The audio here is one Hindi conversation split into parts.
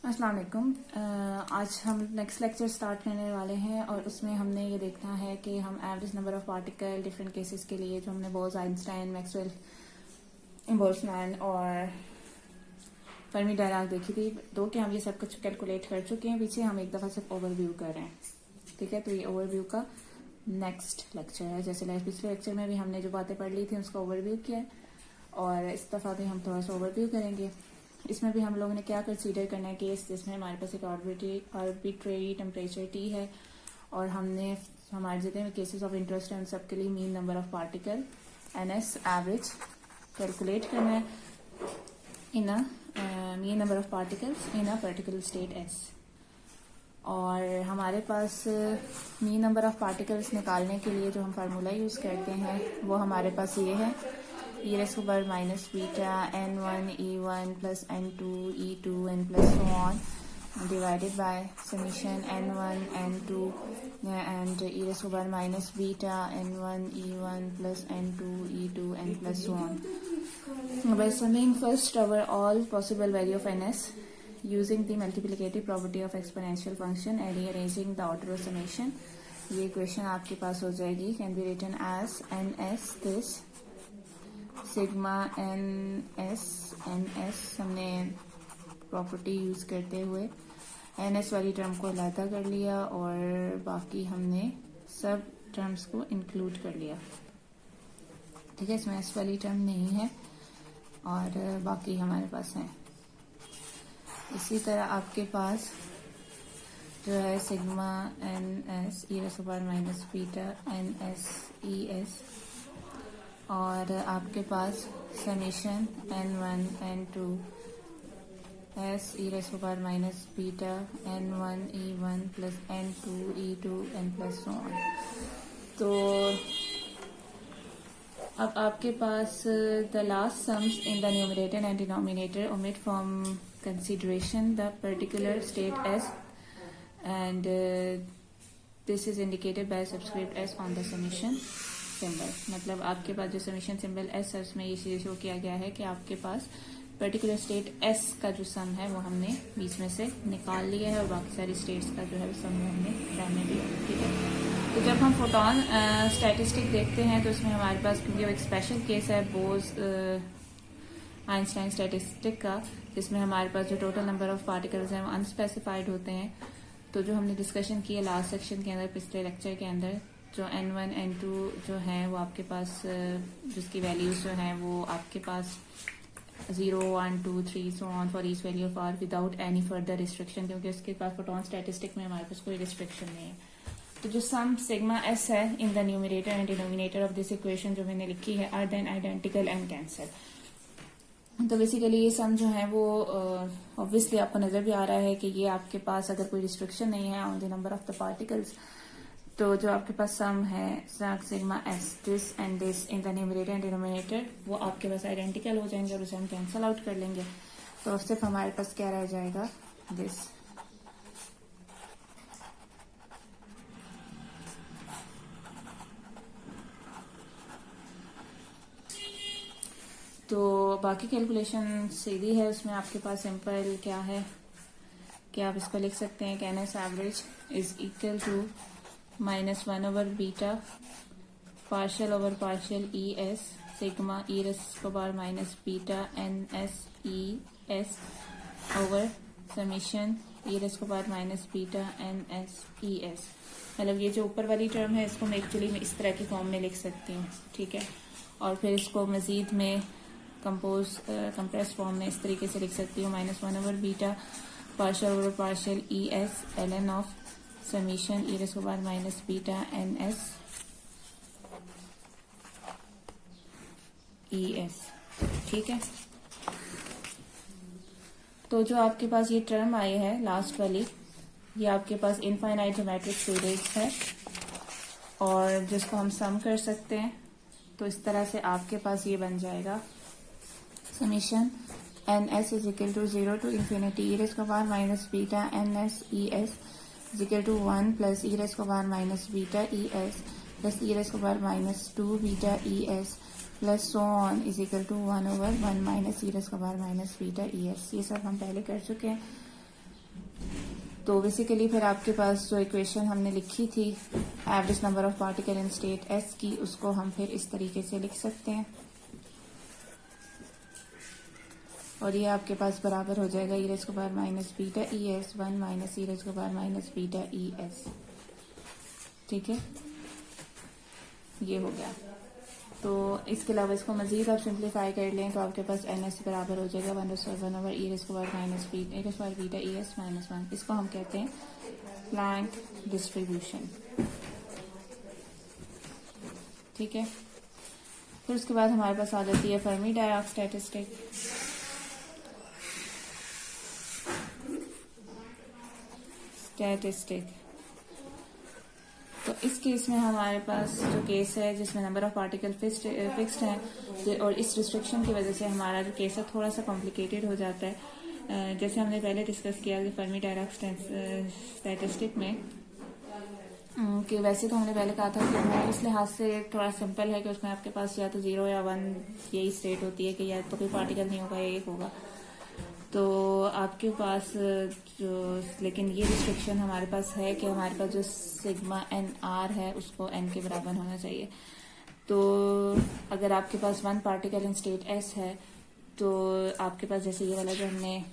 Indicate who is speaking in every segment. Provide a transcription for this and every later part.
Speaker 1: अस्सलाम वालेकुम। आज हम नेक्स्ट लेक्चर स्टार्ट करने वाले हैं और उसमें हमने ये देखना है कि हम average number of particle different cases के लिए जो हमने बोल्स, आइंस्टाइन, मैक्सवेल, बोल्ट्जमैन और फर्मी डायराक देखी थी, तो कि हम ये सब कुछ कैलकुलेट कर चुके हैं। पीछे हम एक दफ़ा सिर्फ ओवरव्यू कर रहे हैं, ठीक है। तो ये ओवरव्यू का नेक्स्ट लेक्चर है। जैसे पिछले लेक्चर में भी हमने जो बातें पढ़ ली थी उसका ओवरव्यू किया है और इस दफ़ा भी हम थोड़ा सा ओवरव्यू करेंगे। इसमें भी हम लोगों ने क्या कंसीडर करना है केस जिसमें हमारे पास एक आर्बिट्रेरी टेम्परेचर टी है और हमने हमारे जितने भी केसेस ऑफ इंटरेस्ट हैं उन सब के लिए mean number of particle NS average calculate करना है in mean number of particles in a particular state S। और हमारे पास मीन नंबर ऑफ पार्टिकल्स निकालने के लिए जो हम फार्मूला यूज़ करते हैं वो हमारे पास ये है, e raised to power minus beta n1 e1 plus n2 e2 and plus so on divided by summation n1 n2 and e raised to power minus beta n1 e1 plus n2 e2 and plus so on. By summing first over all possible value of ns using the multiplicative property of exponential function and rearranging the order of summation, ये इक्वेशन आपके पास हो जाएगी, can be written as ns this sigma ns हमने प्रॉपर्टी यूज करते हुए ns वाली टर्म को अलहदा कर लिया और बाकी हमने सब टर्म्स को इंक्लूड कर लिया, ठीक है। इसमें s वाली टर्म नहीं है और बाकी हमारे पास है। इसी तरह आपके पास जो है sigma ns e raised to power minus beta ns es और आपके पास summation n1 n2 s e raised to power minus beta n1 e1 plus n2 e2 and plus so on। तो अब आपके पास the last sums in the numerator and denominator omit from consideration the particular state S and this is indicated by subscript S on the summation symbol. मतलब आपके पास जो समीशन सिंबल S है उसमें ये शो किया गया है कि आपके पास पर्टिकुलर स्टेट S का जो सम है वो हमने बीच में से निकाल लिया है और बाकी सारी स्टेट्स का जो है सम हमने रहने दिया, ठीक है। तो जब हम फोटोन स्टैटिस्टिक देखते हैं तो उसमें हमारे पास, क्योंकि वो एक स्पेशल केस है बोस आइंस्टाइन स्टैटिस्टिक का, जिसमें हमारे पास जो टोटल नंबर ऑफ पार्टिकल्स हैं वो अनस्पेसिफाइड होते हैं। तो जो हमने डिस्कशन किया लास्ट सेक्शन के अंदर, पिछले लेक्चर के अंदर, जो n1 n2 जो है वो आपके पास जिसकी वैल्यूज जो हैं वो आपके पास 0 1 2 3 so on for each value of r without any further restriction, क्योंकि उसके पास फोटोन स्टैटिस्टिक में हमारे पास कोई रिस्ट्रिक्शन नहीं है। तो जो सम सिग्मा s है in the numerator and denominator of this equation जो मैंने लिखी है are then identical and cancel. तो बेसिकली ये सम जो है वो ऑब्वियसली आपको नजर भी आ रहा है कि ये आपके पास अगर कोई रिस्ट्रिक्शन नहीं है on the number of the particles, तो जो आपके पास सम है sigma s this and this in the numerator and denominator वो आपके पास आइडेंटिकल हो जाएंगे और उसे हम कैंसल आउट कर लेंगे। तो सिर्फ हमारे पास क्या रह जाएगा, दिस। तो बाकी कैलकुलेशन सीधी है, उसमें आपके पास सिंपल क्या है कि आप इसको लिख सकते हैं कि NS average is equal to -1 over beta partial over partial ES sigma e raised to power minus beta NS ES over summation e raised to power minus beta NS ES। मतलब ये जो ऊपर वाली टर्म है इसको मैं एक्चुअली इस तरह की फॉर्म में लिख सकती हूँ, ठीक है। और फिर इसको मजीद में कंप्रेस फॉर्म में इस तरीके से लिख सकती हूँ, -1 over beta partial over partial ES ln of summation e raised to power minus beta NS ES, ठीक है। तो जो आपके पास ये टर्म आई है लास्ट वाली, ये आपके पास इनफाइनाइट ज्योमेट्रिक सीरीज है और जिसको हम सम कर सकते हैं। तो इस तरह से आपके पास ये बन जाएगा summation NS is equal to 0 to infinity e raised to power minus beta NS ES is equal to 1 plus e raised to power minus beta ES plus e raised to power minus 2 beta ES plus so on is equal to 1 over 1 minus e raised to power minus beta ES। ये सब हम पहले कर चुके हैं। तो बेसिकली फिर आपके पास जो इक्वेशन हमने लिखी थी average number of particle in state S की, उसको हम फिर इस तरीके से लिख सकते हैं और ये आपके पास बराबर हो जाएगा e raise to power minus beta E s 1 minus e raise to power minus beta E s. ठीक है, ये हो गया। तो इसके अलावा इसको मजीद आप सिंप्लीफाई कर लें तो आपके पास एन एस बराबर हो जाएगा 1/1 over e raise to power minus beta E s minus 1। इसको हम कहते हैं प्लैंक डिस्ट्रीब्यूशन। ठीक है, फिर उसके बाद हमारे पास आ जाती है फर्मी डायराक स्टैटिस्टिक। तो इस केस में हमारे पास जो केस है जिसमें नंबर ऑफ पार्टिकल फिक्स्ड है और इस रिस्ट्रिक्शन की वजह से हमारा जो केस है थोड़ा सा कॉम्प्लिकेटेड हो जाता है। जैसे हमने पहले डिस्कस किया कि फर्मी डायराक स्टैटिस्टिक में कि वैसे तो हमने पहले कहा था कि वो इस लिहाज से थोड़ा सिंपल है कि उसमें आपके पास या तो 0 या 1 यही स्टेट होती है कि या तो कोई पार्टिकल नहीं होगा या एक होगा। तो आपके पास जो, लेकिन ये रिस्ट्रिक्शन हमारे पास है कि हमारे पास जो सिग्मा एन आर है उसको एन के बराबर होना चाहिए। तो अगर आपके पास 1 पार्टिकल इन स्टेट एस है तो आपके पास जैसे ये वाला जो हमने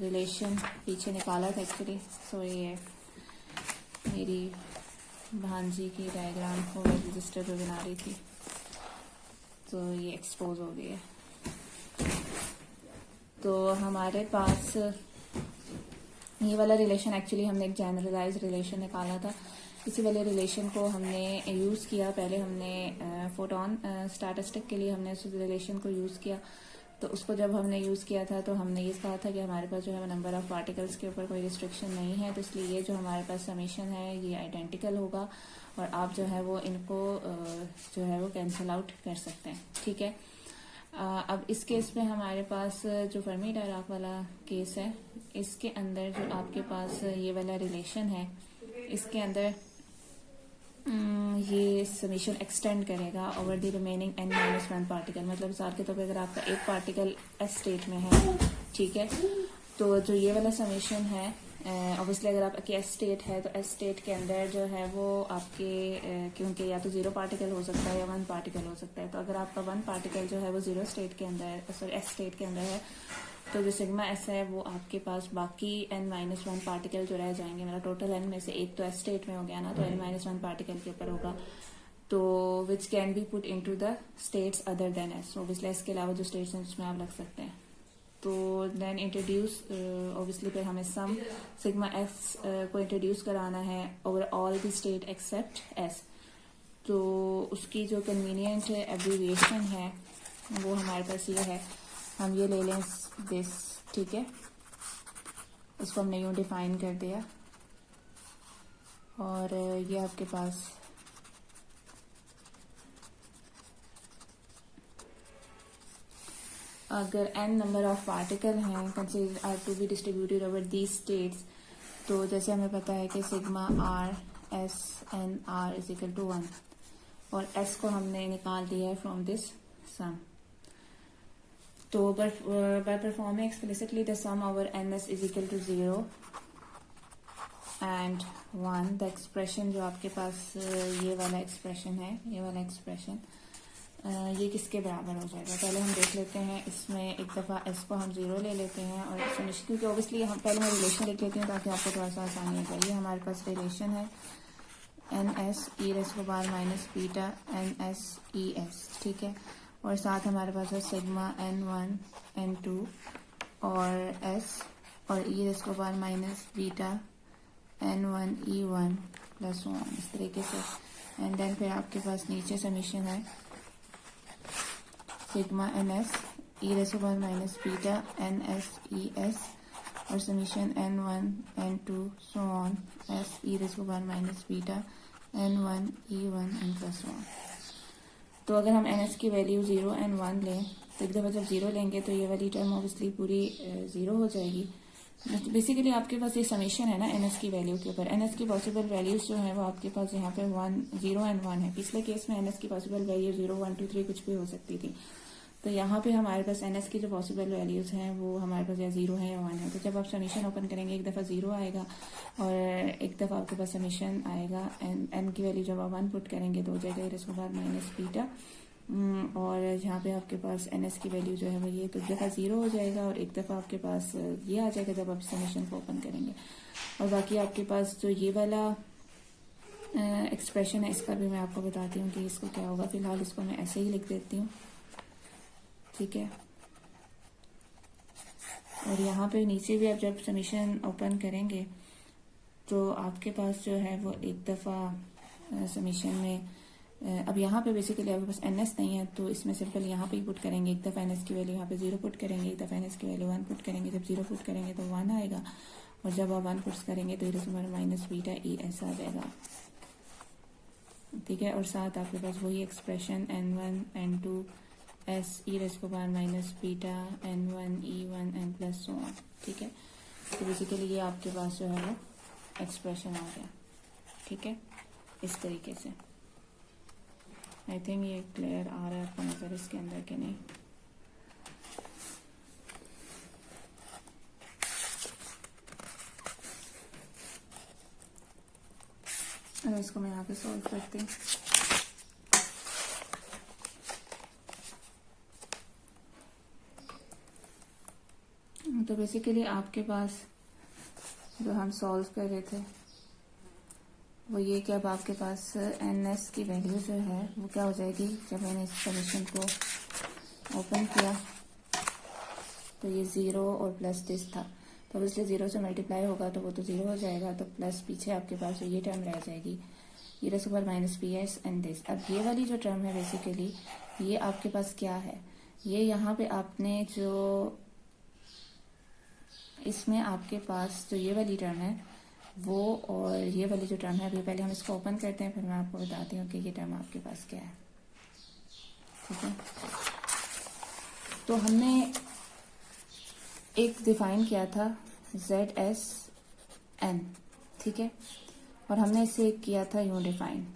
Speaker 1: रिलेशन पीछे निकाला था एक्चुअली, सो ये मेरी भांजी की डायग्राम को रजिस्टर पे बना रही थी तो ये एक्सपोज हो गई है। तो हमारे पास ये वाला रिलेशन एक्चुअली हमने एक जनरलाइज रिलेशन निकाला था। इसी वाले रिलेशन को हमने यूज़ किया, पहले हमने फोटोन स्टैटिस्टिक के लिए हमने उस रिलेशन को यूज़ किया। तो उसको जब हमने यूज़ किया था तो हमने ये कहा था कि हमारे पास जो है नंबर ऑफ पार्टिकल्स के ऊपर कोई रिस्ट्रिक्शन नहीं है, तो इसलिए ये जो हमारे पास समीशन है ये आइडेंटिकल होगा और आप जो है वो इनको जो है वो कैंसिल आउट कर सकते हैं। ठीक है, अब इस केस में हमारे पास जो फर्मी डायराक वाला केस है इसके अंदर जो आपके पास ये वाला रिलेशन है इसके अंदर ये समीशन एक्सटेंड करेगा over the remaining n-1 particle. मतलब मिसाल के तौर पे अगर आपका एक पार्टिकल एस स्टेट में है, ठीक है, तो जो ये वाला समीशन है ऑब्वियसली अगर आपकी एस स्टेट है तो एस स्टेट के अंदर जो है वो आपके क्योंकि या तो 0 पार्टिकल हो सकता है या 1 पार्टिकल हो सकता है। तो अगर आपका 1 पार्टिकल जो है वो 0 स्टेट के अंदर सॉरी एस स्टेट के अंदर है तो जो सिग्मा एस है वो आपके पास बाकी n-1 पार्टिकल जो रह जाएंगे, मेरा टोटल n में से एक तो एस स्टेट में हो गया ना, तो n-1 पार्टिकल के ऊपर होगा तो which can be put into the states other than S. Obviously S के अलावा जो स्टेट्स हैं उसमें आप रख सकते हैं। तो देन इंट्रोड्यूस ऑब्वियसली फिर हमें सम सिग्मा एस को इंट्रोड्यूस कराना है over all the state except s. तो उसकी जो कन्वीनियंट एब्रीविएशन है वो हमारे पास ये है, हम ये ले लें दिस। ठीक है, इसको हमने यूं डिफाइन कर दिया और ये आपके पास अगर n नंबर ऑफ पार्टिकल हैं consider are to be distributed over these states, तो जैसे हमें पता है कि sigma r s n are is equal to 1 और s को हमने निकाल दिया है फ्रॉम दिस सम। तो by performing explicitly the sum over ns is equal to 0 and 1, the expression जो आपके पास ये वाला एक्सप्रेशन है, ये वाला एक्सप्रेशन ये किसके बराबर हो जाएगा। पहले हम देख लेते हैं, इसमें एक दफ़ा s को हम 0 ले लेते हैं और क्योंकि ऑब्वियसली हम पहले मैं रिलेशन लिख लेती हूँ ताकि आपको थोड़ा सा आसानी हो जाए। ये हमारे पास रिलेशन है ns e raise to power minus beta ns e s। ठीक है, और साथ हमारे पास है सिग्मा n1 n2 और s और e raise to power minus beta n1 e1 plus 1 इस तरीके से। एंड देन फिर आपके पास नीचे समीशन है sigma ns e raise to power minus beta ns e s और summation n1 n2 so on s e raise to power minus beta n1 e1 n plus 1। तो अगर हम ns की वैल्यू 0 and 1 लें तो एक दफ़ा जब 0 लेंगे तो ये वाली टर्म ऑब्वियसली पूरी 0 हो जाएगी। बेसिकली आपके पास ये समीशन है ना ns की वैल्यू के ऊपर। ns की पॉसिबल वैल्यूज जो है वो आपके पास यहाँ पे 1 0 and 1 है। पिछले केस में ns की पॉसिबल वैल्यू 0 1 2 3 कुछ भी हो सकती थी। तो यहाँ पे हमारे पास NS की जो पॉसिबल वैल्यूज हैं वो हमारे पास या 0 है या 1 है। तो जब आप समीशन ओपन करेंगे एक दफ़ा 0 आएगा और एक दफ़ा आपके पास समीशन आएगा n की वैल्यू जब आप 1 पुट करेंगे तो हो जाएगा e raised to power minus beta. और यहाँ पे आपके पास NS की वैल्यू जो है वो ये तो एक दफ़ा 0 हो जाएगा और एक दफ़ा आपके पास ये आ जाएगा जब आप समीशन को ओपन करेंगे। और बाकी आपके पास जो ये वाला एक्सप्रेशन है इसका भी मैं आपको बताती हूँ कि इसको क्या होगा। फिलहाल इसको मैं ऐसे ही लिख देती हूँ, ठीक है। और यहाँ पे नीचे भी आप जब समीशन ओपन करेंगे तो आपके पास जो है वो एक दफ़ा समीशन में अब यहाँ पे बेसिकली आपके पास NS नहीं है तो इसमें सिंपल यहाँ पे ही पुट करेंगे। एक दफ़ा NS की वैल्यू यहाँ पे 0 पुट करेंगे, एक दफ़ा NS की वैल्यू 1 पुट करेंगे। जब 0 पुट करेंगे तो 1 आएगा और जब आप 1 पुट करेंगे तो e माइनस बीटा ई ऐसा आ जाएगा, ठीक है। और साथ आपके पास वही expression n1 n2 s e raised to power minus beta n1 e1 n plus so on, ठीक है। तो बेसिकली ये आपके पास जो है वो एक्सप्रेशन आ गया, ठीक है, इस तरीके से। आई थिंक ये क्लियर आ रहा है आपको नजर इसके अंदर के नहीं। और इसको मैं यहाँ पे सॉल्व करती हूँ। तो बेसिकली आपके पास जो हम सॉल्व कर रहे थे वो ये कि अब आपके पास NS की वैल्यू जो है वो क्या हो जाएगी। जब मैंने इस समीशन को ओपन किया तो ये 0 और प्लस दिस था, तो इसलिए 0 से मल्टीप्लाई होगा तो वो तो 0 हो जाएगा, तो प्लस पीछे आपके पास ये टर्म रह जाएगी e raised to power minus PS and this. अब ये वाली जो टर्म है बेसिकली ये आपके पास क्या है, ये यहाँ पे आपने जो इसमें आपके पास जो ये वाली टर्म है वो और ये वाली जो टर्म है, अभी पहले हम इसको ओपन करते हैं फिर मैं आपको बताती हूँ कि ये टर्म आपके पास क्या है, ठीक है। तो हमने एक डिफाइन किया था ZSN, ठीक है, और हमने इसे किया था यूं डिफाइन।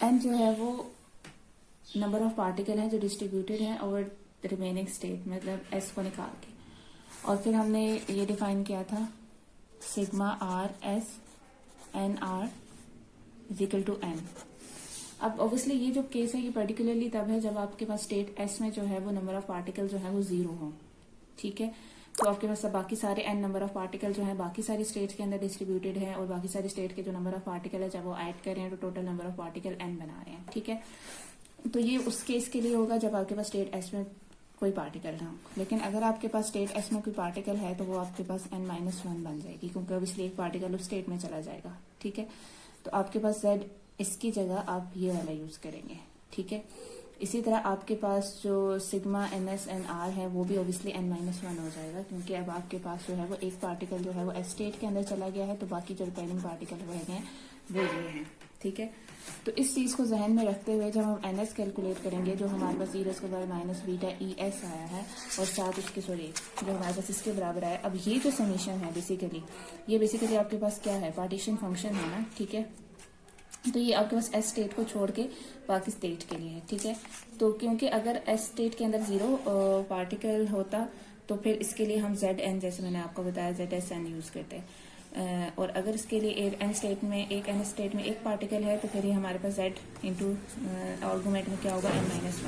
Speaker 1: N जो है वो नंबर ऑफ पार्टिकल हैं जो डिस्ट्रीब्यूटेड हैं ओवर रिमेनिंग स्टेट, मतलब S को निकाल के। और फिर हमने ये डिफाइन किया था sigma R S N R is equal to N। अब ऑब्वियसली ये जो केस है ये पर्टिकुलरली तब है जब आपके पास स्टेट S में जो है वो नंबर ऑफ पार्टिकल जो है वो 0 हो, ठीक है। तो आपके पास बाकी सारे n नंबर ऑफ पार्टिकल जो है बाकी सारी स्टेट्स के अंदर डिस्ट्रीब्यूटेड है और बाकी सारी स्टेट के जो नंबर ऑफ पार्टिकल है जब वो ऐड कर रहे हैं तो total number of particle n बना रहे हैं, ठीक है। तो ये उस केस के लिए होगा जब आपके पास स्टेट S में कोई पार्टिकल ना हो। लेकिन अगर आपके पास स्टेट S में कोई पार्टिकल है तो वो आपके पास n-1 बन जाएगी क्योंकि अब इसलिए एक पार्टिकल उस स्टेट में चला जाएगा, ठीक है। तो आपके पास Z इसकी जगह आप ये वाला यूज करेंगे, ठीक है। इसी तरह आपके पास जो सिग्मा NS and R है वो भी ऑब्वियसली n-1 हो जाएगा क्योंकि अब आपके पास जो है वो एक पार्टिकल जो है वो S स्टेट के अंदर चला गया है तो बाकी जो रिपेयरिंग पार्टिकल रह गए हैं वो ये हैं, ठीक है। तो इस चीज को जहन में रखते हुए जब हम NS कैलकुलेट करेंगे जो हमारे पास e raised to power minus beta ES आया है और साथ उसके जो हमारे पास इसके बराबर आया। अब ये जो समीशन है ये बेसिकली आपके पास क्या है, पार्टीशन फंक्शन है ना, ठीक है। तो ये आपके पास S स्टेट को छोड़ के बाकी स्टेट के लिए है, ठीक है। तो क्योंकि अगर S स्टेट के अंदर 0 पार्टिकल होता तो फिर इसके लिए हम ZN जैसे मैंने आपको बताया ZSN यूज करते हैं। और अगर इसके लिए एक n स्टेट में एक पार्टिकल है तो फिर ये हमारे पास Z इंटू आर्गूमेंट में क्या होगा n-1,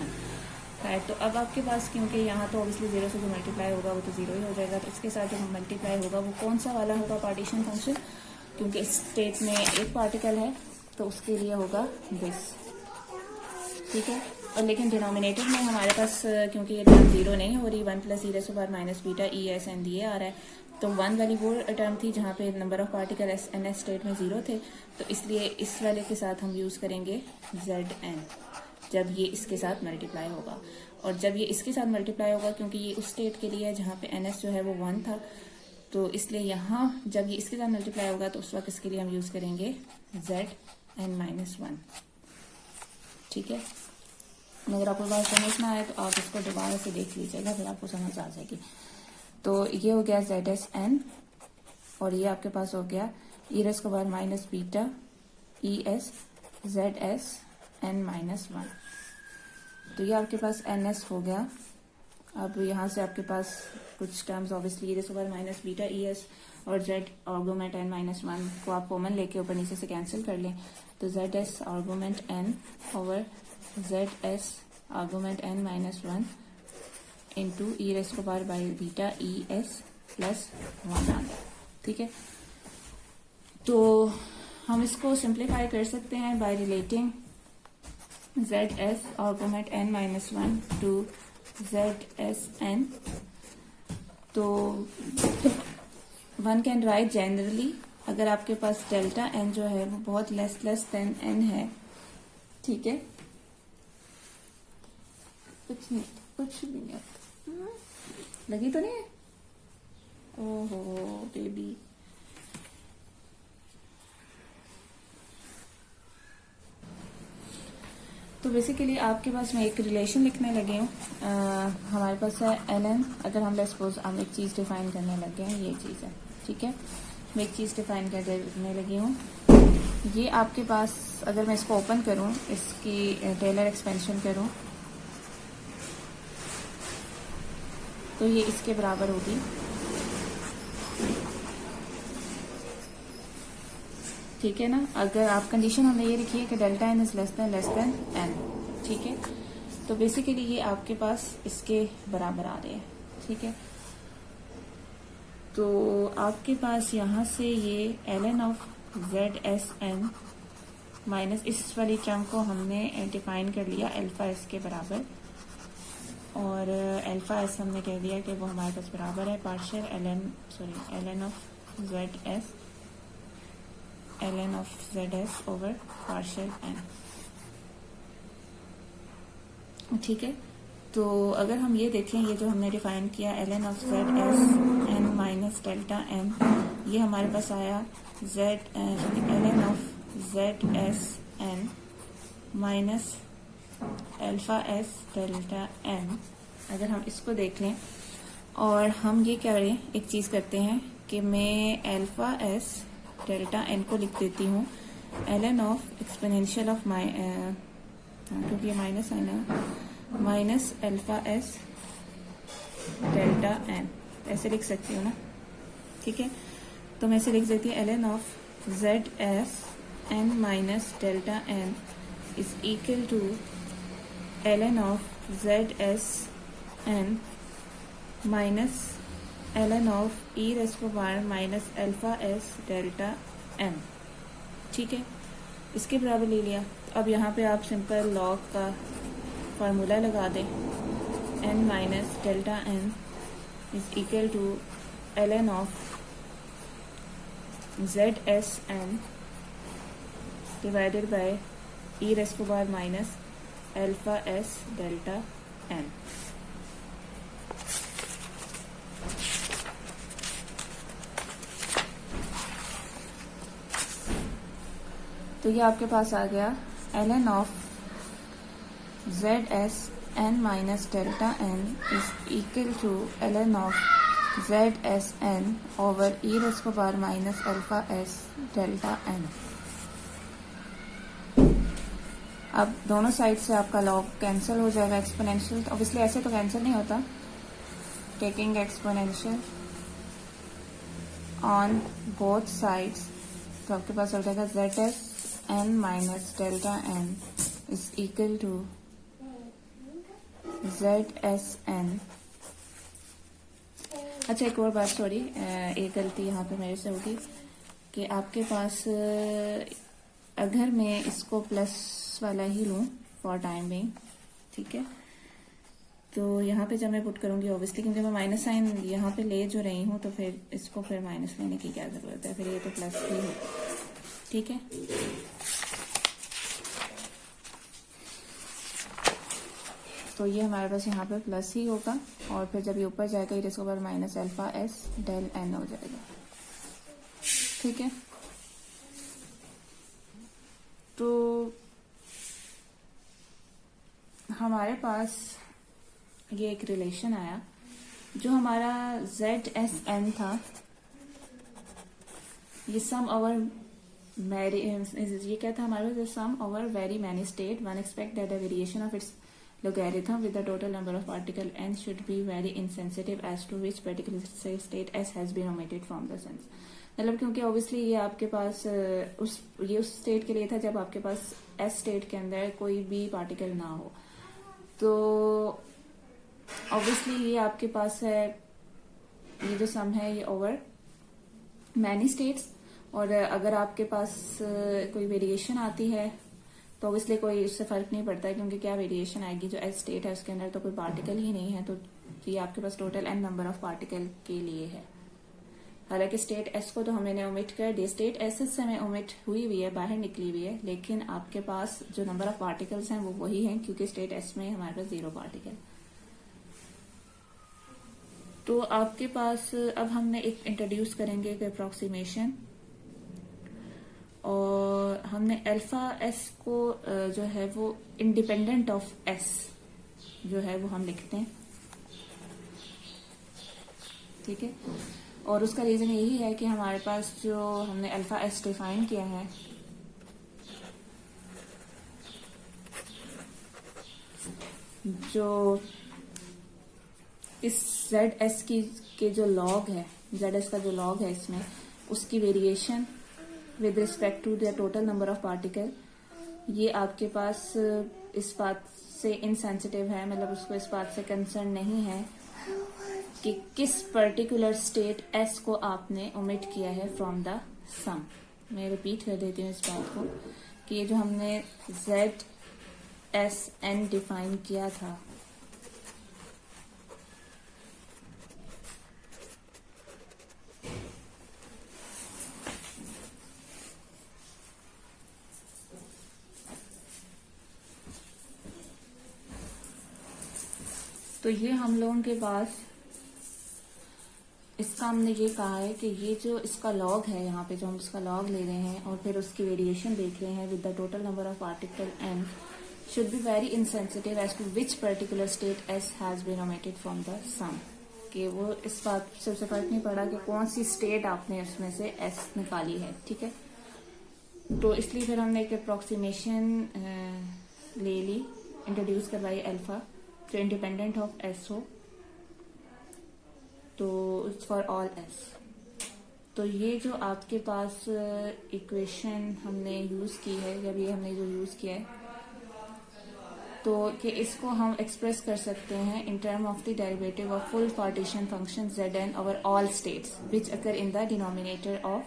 Speaker 1: राइट। तो अब आपके पास क्योंकि यहाँ तो ऑब्वियसली 0 से जो मल्टीप्लाई होगा वो तो 0 ही हो जाएगा, तो इसके साथ जो मल्टीप्लाई होगा वो कौन सा वाला होगा पार्टीशन फंक्शन, क्योंकि इस स्टेट में एक पार्टिकल है तो उसके लिए होगा दिस, ठीक है। और लेकिन डिनोमिनेटर में हमारे पास क्योंकि ये टर्म 0 नहीं हो रही 1 plus e raised to power minus beta ES and ये आ रहा है, तो 1 वाली वो टर्म थी जहाँ पे number of particle NS state में 0 थे, तो इसलिए इस वाले के साथ हम यूज करेंगे ZN जब ये इसके साथ मल्टीप्लाई होगा। और जब ये इसके साथ मल्टीप्लाई होगा क्योंकि ये उस स्टेट के लिए है जहाँ पे NS जो है वो 1 था, तो इसलिए यहाँ जब ये इसके साथ मल्टीप्लाई होगा तो उस वक्त इसके लिए हम यूज करेंगे ZN-1, ठीक है। अगर आपको बात समझ ना आए तो आप इसको दोबारा से देख लीजिएगा फिर आपको समझ आ जाएगी। तो ये हो गया ZSN और ये आपके पास हो गया ई रेस को बार माइनस बीटा ई S Z S N minus 1। तो ये आपके पास एन एस हो गया। अब यहाँ से आपके पास कुछ टर्म्स ऑब्वियसली ई रेस को बार माइनस बीटा ई एस और जेड आर्गुमेंट एन माइनस 1 को आप कॉमन लेके ऊपर नीचे से कैंसिल कर लें। तो Z S argument N over Z S argument N minus 1 into E raise को बार by beta E S plus 1 आ गया। ठीक है, तो हम इसको सिंप्लीफाई कर सकते हैं by relating z S argument N minus 1 to Z S n. तो वन कैन राइट जनरली अगर आपके पास डेल्टा एन जो है वो बहुत लेस देन एन है। ठीक है, कुछ भी नहीं आता। लगी तो नहीं है? ओहो बेबी, तो बेसिकली आपके पास मैं एक रिलेशन लिखने लगी हूँ। हमारे पास है एल एन। अगर हम लेट्स सपोज हम एक चीज़ डिफाइन करने लगे हैं, ये चीज़ है। ठीक है, मैं एक चीज़ डिफाइन करने लगी हूँ। ये आपके पास अगर मैं इसको ओपन करूँ, इसकी टेलर एक्सपेंशन करूँ, तो ये इसके बराबर होगी। ठीक है ना, अगर आप कंडीशन हमने ये लिखी है कि delta N is less than n. ठीक है, तो बेसिकली ये आपके पास इसके बराबर आ रहे हैं। ठीक है, तो आपके पास यहाँ से ये l N of Z S N minus इस वाली टर्म को हमने डिफाइन कर लिया अल्फा एस के बराबर, और अल्फा एस हमने कह दिया कि वो हमारे पास बराबर है partial L N of Z s ln of zs over partial n। ठीक है, तो अगर हम ये देखें, ये जो हमने डिफाइन किया ln of zs n minus delta n, ये हमारे पास आया ln of zs n minus alpha S delta n। अगर हम इसको देख लें और हम ये करें, एक चीज़ करते हैं कि मैं अल्फा एस डेल्टा एन को लिख देती हूँ ln ऑफ एक्सपोनेंशियल ऑफ क्योंकि ये माइनस है ना, minus alpha S delta n, ऐसे लिख सकती हूँ ना। ठीक है, तो मैं ऐसे लिख देती हूँ ln of Z S N minus delta N is equal to ln of Z S N minus ln of E raise को बार minus alpha S delta N. ठीक है, इसके बराबर ले लिया। अब यहाँ पे आप सिंपल लॉग का फार्मूला लगा दें, n minus delta N is equal to ln of Z S N divided by E raise को बार minus alpha S delta N. तो ये आपके पास आ गया ln of Z S N minus delta N is equal to ln of Z S N over E raise को बार minus alpha S delta N. अब दोनों साइड से आपका लॉग कैंसिल हो जाएगा। एक्सपोनेंशियल ऑब्वियसली ऐसे तो कैंसिल नहीं होता, taking exponential on both sides, तो आपके पास हो जाएगा Z S n minus delta n is equal to ZSN। अच्छा, एक और बात, सॉरी, एक गलती यहाँ पे मेरे से होगी कि आपके पास अगर मैं इसको प्लस वाला ही लूँ फॉर टाइम बिंग, ठीक है, तो यहाँ पे जब मैं पुट करूँगी ऑब्वियसली, क्योंकि मैं माइनस साइन यहाँ पे ले जो रही हूँ, तो फिर इसको फिर माइनस लेने की क्या ज़रूरत है, फिर ये तो प्लस ही हो। ठीक है, तो ये हमारे पास यहाँ पे प्लस ही होगा, और फिर जब ये ऊपर जाएगा ये इसके बाद minus alpha s del n हो जाएगा। ठीक है, तो हमारे पास ये एक रिलेशन आया, जो हमारा जेड एस एन था ये सम ओवर मैरी, ये क्या था हमारे पास, sum over very many state, one expect that the variation of its logarithm with the total number of particle n should be very insensitive as to which particular state s has been omitted from the sense. मतलब क्योंकि ऑब्वियसली ये आपके पास उस स्टेट के लिए था जब आपके पास एस स्टेट के अंदर कोई भी पार्टिकल ना हो, तो ऑब्वियसली ये आपके पास है, ये जो सम है ये ओवर मैनी स्टेट्स, और अगर आपके पास कोई वेरिएशन आती है तो ऑब्वियसली कोई उससे फर्क नहीं पड़ता है, क्योंकि क्या वेरिएशन आएगी, जो एस स्टेट है उसके अंदर तो कोई पार्टिकल ही नहीं है, तो ये आपके पास total N number of particle के लिए है। हालांकि स्टेट एस को तो हमने ओमिट कर दिया, स्टेट एस से में ओमिट हुई है, बाहर निकली हुई है, लेकिन आपके पास जो नंबर ऑफ पार्टिकल्स हैं वो वही हैं, क्योंकि स्टेट एस में हमारे पास 0 पार्टिकल। तो आपके पास अब हमने एक इंट्रोड्यूस करेंगे एक अप्रोक्सीमेशन, और हमने अल्फा एस को जो है वो इंडिपेंडेंट ऑफ एस जो है वो हम लिखते हैं, ठीक है। और उसका रीजन यही है कि हमारे पास जो हमने अल्फा एस डिफाइन किया है, जो इस जेड एस के जो लॉग है, जेड एस का जो लॉग है इसमें, उसकी variation with respect to the total number of particle, ये आपके पास इस बात से इनसेंसिटिव है, मतलब उसको इस बात से कंसर्न नहीं है कि किस पर्टिकुलर स्टेट एस को आपने ओमिट किया है फ्रॉम द सम। मैं रिपीट कर देती हूँ इस बात को कि ये जो हमने जेड एस एन डिफाइन किया था, तो ये हम लोगों के पास इसका हमने ये कहा है कि ये जो इसका लॉग है, यहाँ पे जो हम इसका लॉग ले रहे हैं और फिर उसकी वेरिएशन देख रहे हैं with the total number of particle N should be very insensitive as to which particular state S has been omitted from the sum, कि वो इस बात से उसे फर्क नहीं पड़ा कि कौन सी स्टेट आपने उसमें से एस निकाली है, ठीक है। तो इसलिए फिर हमने एक अप्रोक्सीमेशन ले ली, इंट्रोड्यूस करवाई अल्फा, जो इंडिपेंडेंट ऑफ एस हो, तो फॉर ऑल एस। तो ये जो आपके पास इक्वेशन हमने यूज की है, जब ये हमने जो यूज किया है, तो कि इसको हम एक्सप्रेस कर सकते हैं in term of the derivative of full partition function z n over all states which occur in the denominator of,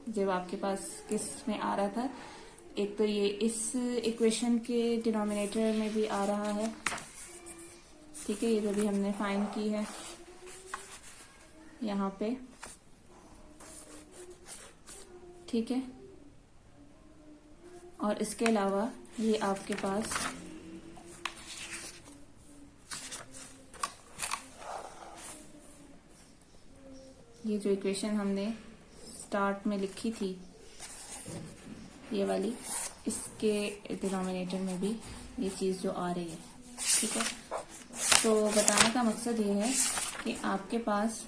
Speaker 1: जब आपके पास किस में आ रहा था, एक तो ये इस इक्वेशन के डिनोमिनेटर में भी आ रहा है, ठीक है, ये जो भी हमने फाइंड की है यहाँ पे, ठीक है। और इसके अलावा ये आपके पास ये जो इक्वेशन हमने स्टार्ट में लिखी थी, ये वाली, इसके डिनोमिनेटर में भी ये चीज जो आ रही है, ठीक है। तो बताने का मकसद ये है कि आपके पास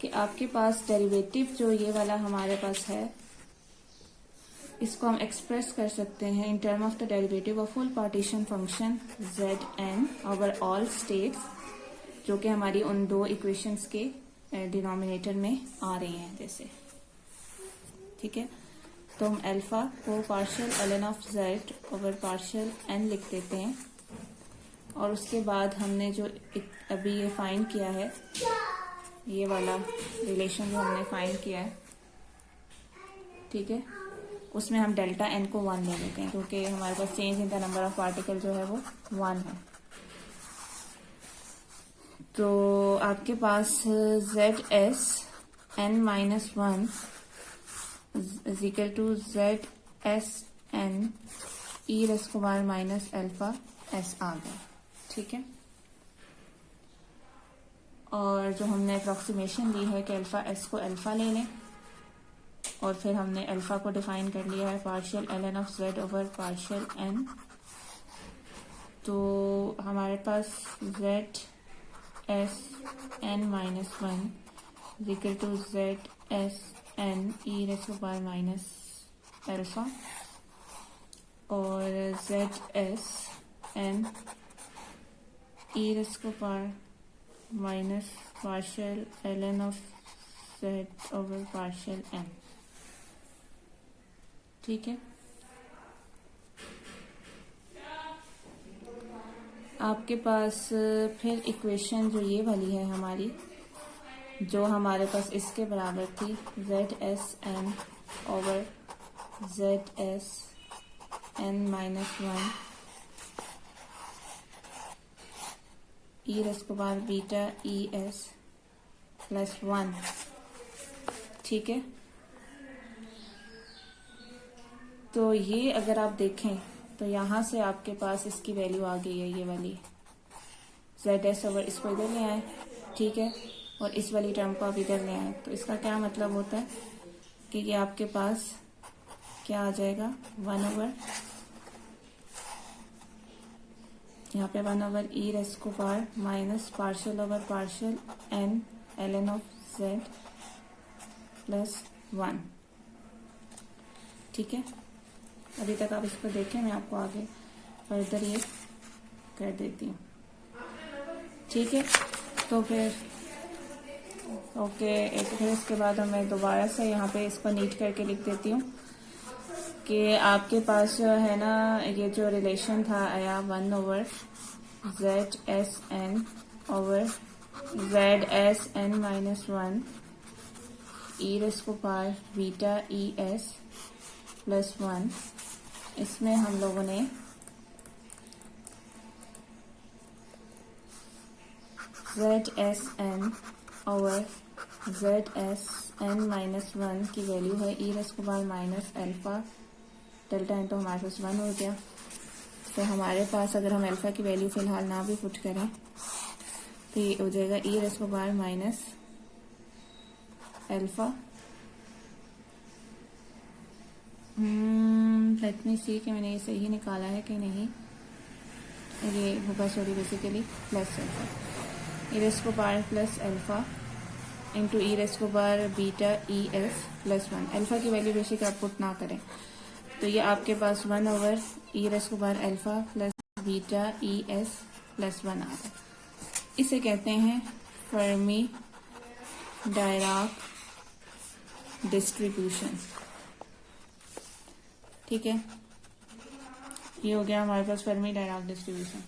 Speaker 1: कि आपके पास डेरिवेटिव जो ये वाला हमारे पास है, इसको हम एक्सप्रेस कर सकते हैं in term of the derivative of full partition function z n over all states, जो कि हमारी उन दो इक्वेशंस के डिनोमिनेटर में आ रही हैं जैसे, ठीक है। तो हम अल्फा को partial ln of Z over partial n लिख देते हैं, और उसके बाद हमने जो अभी ये फाइंड किया है, ये वाला रिलेशन जो हमने फाइंड किया है, ठीक है, उसमें हम डेल्टा एन को 1 ले लेते हैं, क्योंकि हमारे पास change in the number of particle जो है वो 1 है। तो आपके पास Z S N minus 1 is equal to Z S N E raise कुमार माइनस अल्फा एस आ गया, ठीक है। और जो हमने अप्रोक्सीमेशन ली है कि अल्फा एस को अल्फा ले लें, और फिर हमने अल्फा को डिफाइन कर लिया है partial ln of Z over partial N, तो हमारे पास Z S N minus one equal to Z S N E raise to power minus alpha और Z S N E raise to power minus partial L N of Z over partial N. ठीक है, आपके पास फिर इक्वेशन जो ये वाली है हमारी, जो हमारे पास इसके बराबर थी, Z S N over Z S N minus one E raise को बार बीटा ई एस प्लस वन। ठीक है, तो ये अगर आप देखें तो यहां से आपके पास इसकी वैल्यू आ गई है, ये वाली जेड एस ओवर, इसको इधर ले आए। ठीक है, और इस वाली टर्म को आप इधर ले आए। तो इसका क्या मतलब होता है कि ये आपके पास क्या आ जाएगा, वन ओवर, यहाँ पे वन ओवर ई रेस को power minus partial over partial n l N of z plus one. ठीक है, अभी तक आप इसको देखें, मैं आपको आगे फर्दर ये कर देती हूँ। ठीक है, तो फिर ओके, फिर इसके बाद मैं दोबारा से यहाँ पे इसको नीट करके लिख देती हूँ कि आपके पास जो है ना, ये जो रिलेशन था आया one over Z S N over Z S N minus one E raise को पावर बीटा ई एस प्लस वन। इसमें हम लोगों ने Z S N over Z S N minus one की वैल्यू है ई रेस को power minus alpha delta N, तो हमारे पास वन हो गया। तो हमारे पास अगर हम अल्फा की वैल्यू फिलहाल ना भी पुट करें तो ये हो जाएगा ई रेस को power minus alpha. Let me see कि मैंने ये सही निकाला है कि नहीं। ये होगा sorry basically plus alpha, E raise को power plus alpha into E raise को पावर बीटा ई एस प्लस वन। अल्फा की वैल्यू बेसिक आप पुट ना करें तो ये आपके पास वन ओवर ई रेस को पावर अल्फा प्लस बीटा ई एस प्लस वन आ गया। इसे कहते हैं फर्मी डायराक डिस्ट्रीब्यूशन। ठीक है, ये हो गया हमारे पास फर्मी डायराक डिस्ट्रीब्यूशन।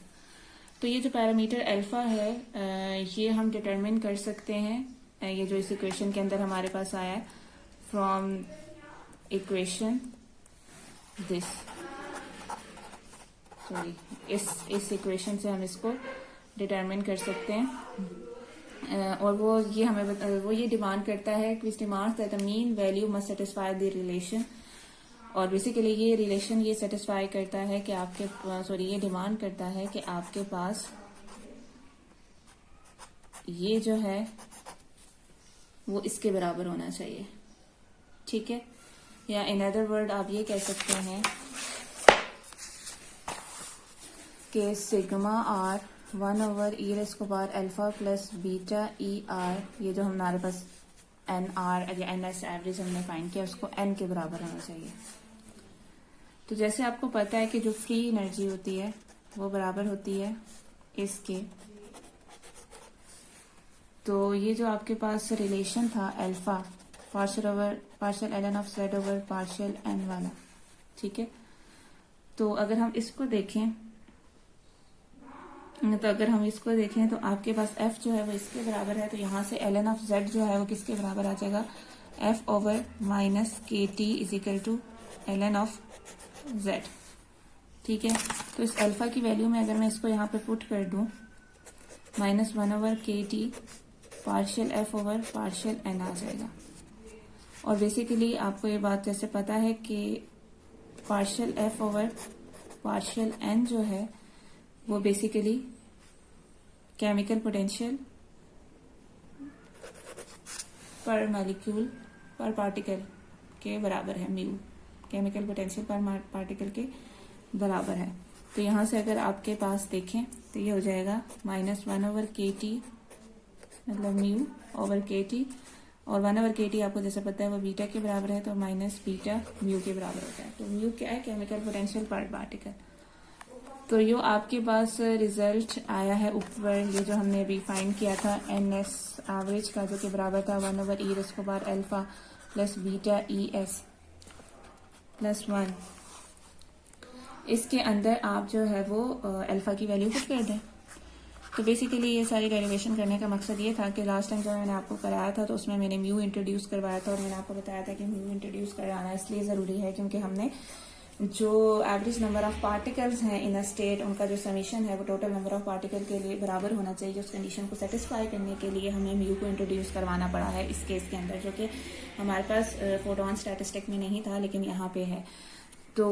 Speaker 1: तो ये जो पैरामीटर अल्फा है ये हम डिटरमिन कर सकते हैं, ये जो इस इक्वेशन के अंदर हमारे पास आया है, फ्रॉम इक्वेशन दिस, सॉरी इस इक्वेशन से हम इसको डिटरमिन कर सकते हैं। और वो ये डिमांड करता है कि demands that the mean value must satisfy the relation. और बेसिकली ये रिलेशन ये सेटिस्फाई करता है कि ये डिमांड करता है कि आपके पास ये जो है वो इसके बराबर होना चाहिए। ठीक है, या इन अदर वर्ड आप ये कह सकते हैं कि सिग्मा आर वन ओवर ई रेस को power alpha plus beta E R, ये जो हमारे पास एन आर या एन एस एवरेज हमने फाइंड किया, उसको एन के बराबर होना चाहिए। तो जैसे आपको पता है कि जो फ्री एनर्जी होती है वो बराबर होती है इसके, तो ये जो आपके पास रिलेशन था alpha partial L N of Z over partial n वाला, ठीक है, तो अगर हम इसको देखें तो आपके पास एफ जो है वो इसके बराबर है, तो यहाँ से एल एन ऑफ जेड जो है वो किसके बराबर आ जाएगा, f over minus k t is equal to l N of z. ठीक है, तो इस अल्फा की वैल्यू में अगर मैं इसको यहाँ पे पुट कर दूं, minus one over K T partial F over partial N आ जाएगा। और बेसिकली आपको ये बात जैसे पता है कि partial F over partial n जो है वो basically chemical potential per molecule per particle के बराबर है, mu chemical potential per particle के बराबर है। तो यहाँ से अगर आपके पास देखें तो ये हो जाएगा -1/kt, मतलब म्यू ओवर kt, और 1/kt आपको जैसे पता है वो बीटा के बराबर है, तो माइनस बीटा म्यू के बराबर होता है। तो म्यू क्या है? Chemical potential per particle. तो यो आपके पास रिजल्ट आया है ऊपर, ये जो हमने अभी फाइंड किया था NS एवरेज का, जो कि बराबर था 1/e⁴ plus beta ES plus 1। इसके अंदर आप जो है वो अल्फा की वैल्यू पुट कर दें। तो बेसिकली ये सारी डेरिवेशन करने का मकसद ये था कि लास्ट टाइम जब मैंने आपको कराया था तो उसमें मैंने म्यू इंट्रोड्यूस करवाया था, और मैंने आपको बताया था कि म्यू इंट्रोड्यूस कराना इसलिए ज़रूरी है क्योंकि हमने जो एवरेज नंबर ऑफ पार्टिकल्स हैं इन अ स्टेट, उनका जो समीशन है वो टोटल नंबर ऑफ पार्टिकल के लिए बराबर होना चाहिए। उस कंडीशन को सेटिस्फाई करने के लिए हमें म्यू को इंट्रोड्यूस करवाना पड़ा है इस केस के अंदर, जो कि हमारे पास फोटोन स्टैटिस्टिक में नहीं था लेकिन यहाँ पे है। तो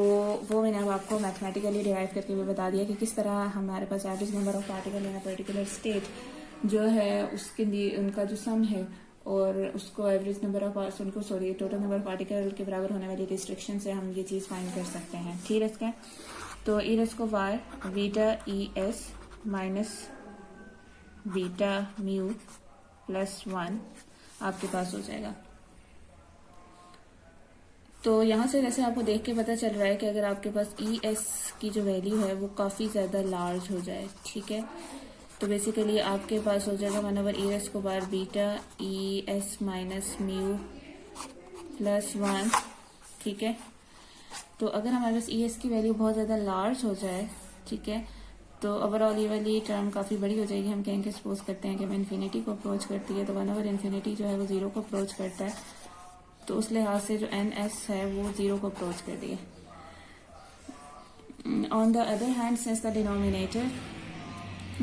Speaker 1: वो मैंने अब आपको मैथमेटिकली डिराइव करके भी बता दिया कि किस तरह हमारे पास average number of particle in a particular state जो है उसके लिए उनका जो सम है और उसको एवरेज नंबर ऑफ उनको टोटल नंबर ऑफ पार्टिकल के बराबर होने वाली रिस्ट्रिक्शन से हम ये चीज़ फाइंड कर सकते हैं। ठीक है इसका। तो e⁴ beta ES minus beta mu plus 1 आपके पास हो जाएगा। तो यहाँ से जैसे आपको देख के पता चल रहा है कि अगर आपके पास ES की जो वैल्यू है वो काफ़ी ज़्यादा लार्ज हो जाए, ठीक है, तो बेसिकली आपके पास हो जाएगा 1/e⁴ beta ES minus mu plus 1, ठीक है। तो अगर हमारे पास ES की वैल्यू बहुत ज़्यादा लार्ज हो जाए, ठीक है, तो ओवरऑल ये वाली टर्म काफ़ी बड़ी हो जाएगी। हम कहेंगे सपोज करते हैं कि इन्फिनिटी को अप्रोच करती है, तो 1/∞ जो है वो 0 को अप्रोच करता है, तो उस लिहाज से जो NS है वो 0 को अप्रोच कर दिए। On the other hand since the denominator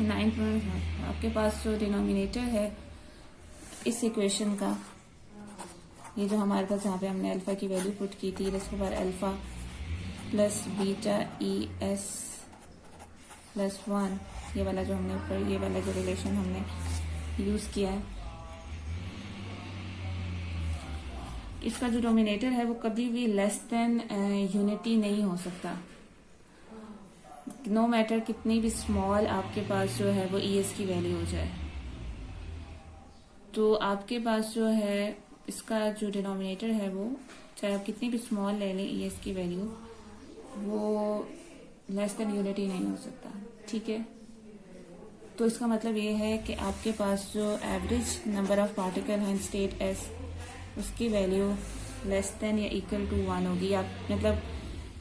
Speaker 1: 9, आपके पास जो डिनोमिनेटर है इस इक्वेशन का, ये जो हमारे पास जहाँ पे हमने अल्फा की वैल्यू पुट की थी alpha plus beta ES plus 1, ये वाला जो हमने ऊपर ये वाला जो रिलेशन हमने यूज किया है, इसका जो डोमिनेटर है वो कभी भी लेस देन यूनिटी नहीं हो सकता। नो मैटर कितनी भी स्मॉल आपके पास जो है वो ES की वैल्यू हो जाए, तो आपके पास जो है इसका जो डिनोमिनेटर है वो चाहे आप कितनी भी स्मॉल ले लें ES की वैल्यू, वो लेस देन यूनिटी नहीं हो सकता, ठीक है। तो इसका मतलब ये है कि आपके पास जो एवरेज नंबर ऑफ पार्टिकल है इन स्टेट S, उसकी वैल्यू लेस देन या इक्वल टू 1 होगी। आप मतलब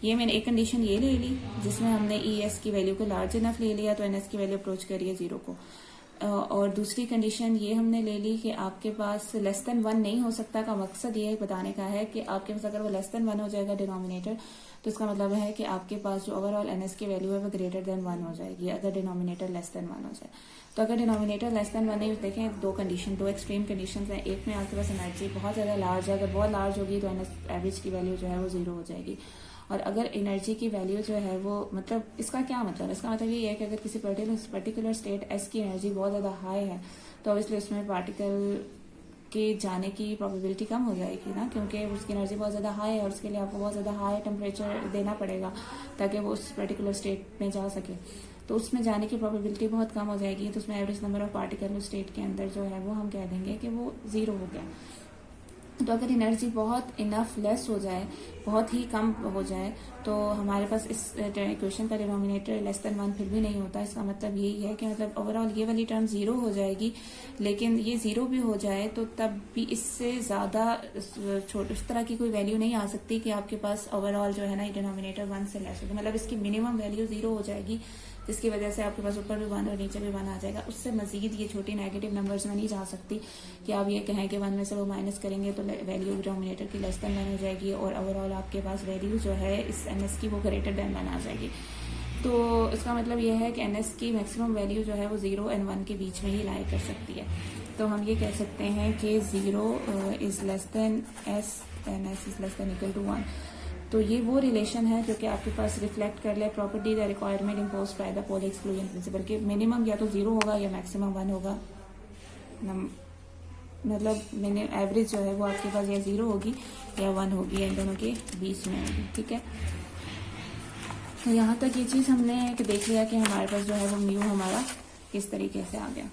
Speaker 1: ये मैंने एक कंडीशन ये ले ली जिसमें हमने ES की वैल्यू को लार्ज इनफ ले लिया, तो NS की वैल्यू अप्रोच करिए 0 को, और दूसरी कंडीशन ये हमने ले ली कि आपके पास लेस देन 1 नहीं हो सकता। का मकसद ये बताने का है कि आपके पास अगर वो लेस देन 1 हो जाएगा डिनोमिनेटर, तो इसका मतलब है कि आपके पास जो ओवरऑल NS की वैल्यू है वो ग्रेटर देन 1 हो जाएगी अगर डिनोमिनेटर लेस देन 1 हो जाए। तो अगर डिनोमिनेटर लेस देन 1 नहीं, देखें दो एक्सट्रीम कंडीशन हैं। एक में आपके पास एनर्जी बहुत ज़्यादा लार्ज है, अगर बहुत लार्ज होगी तो NS एवरेज की वैल्यू जो है वो 0 हो जाएगी। और अगर एनर्जी की वैल्यू जो है वो मतलब इसका क्या मतलब, इसका मतलब ये है कि अगर किसी पर्टिकुलर स्टेट S की एनर्जी बहुत ज़्यादा हाई है तो ऑब्वियसली उसमें पार्टिकल के जाने की प्रोबेबिलिटी कम हो जाएगी ना, क्योंकि उसकी एनर्जी बहुत ज़्यादा हाई है और उसके लिए आपको बहुत ज़्यादा हाई टेम्परेचर देना पड़ेगा ताकि वो उस पर्टिकुलर स्टेट में जा सके, तो उसमें जाने की प्रोबेबिलिटी बहुत कम हो जाएगी। तो उसमें एवरेज नंबर ऑफ पार्टिकल उस स्टेट के अंदर जो है वो हम कह देंगे कि वो 0 हो गया। तो अगर एनर्जी बहुत इनफ लेस हो जाए, बहुत ही कम हो जाए, तो हमारे पास इस इक्वेशन का डिनोमिनेटर लेस देन 1 फिर भी नहीं होता। इसका मतलब यही है कि मतलब ओवरऑल ये वाली टर्म 0 हो जाएगी, लेकिन ये 0 भी हो जाए तो तब भी इससे ज़्यादा इस तरह की कोई वैल्यू नहीं आ सकती कि आपके पास ओवरऑल जो है ना डिनोमिनेटर 1 से लेस होगा। मतलब इसकी मिनिमम वैल्यू 0 हो जाएगी, जिसकी वजह से आपके पास ऊपर भी 1 और नीचे भी 1 आ जाएगा। उससे मजीद ये छोटी नेगेटिव नंबर्स में नहीं जा सकती कि आप ये कहें कि 1 में से वो माइनस करेंगे तो वैल्यू डिनोमिनेटर की लेस देन 1 हो जाएगी और ओवरऑल आपके पास वैल्यू जो है इस NS की वो ग्रेटर देन 1 आ जाएगी। तो इसका मतलब ये है कि NS की मैक्सिमम वैल्यू जो है वो 0 और 1 के बीच में ही लाई कर सकती है। तो हम ये कह सकते हैं कि 0 is less than S and S is less than equal to 1। तो ये वो रिलेशन है जो कि आपके पास रिफ्लेक्ट कर ले property the requirement imposed by the Pauli exclusion principle के मिनिमम या तो 0 होगा या मैक्सिमम 1 होगा। मतलब एवरेज जो है वो आपके पास या 0 होगी या 1 होगी, इन दोनों के बीच में होगी, ठीक है। तो यहाँ तक ये चीज़ हमने देख लिया कि हमारे पास जो है वो म्यू हमारा किस तरीके से आ गया।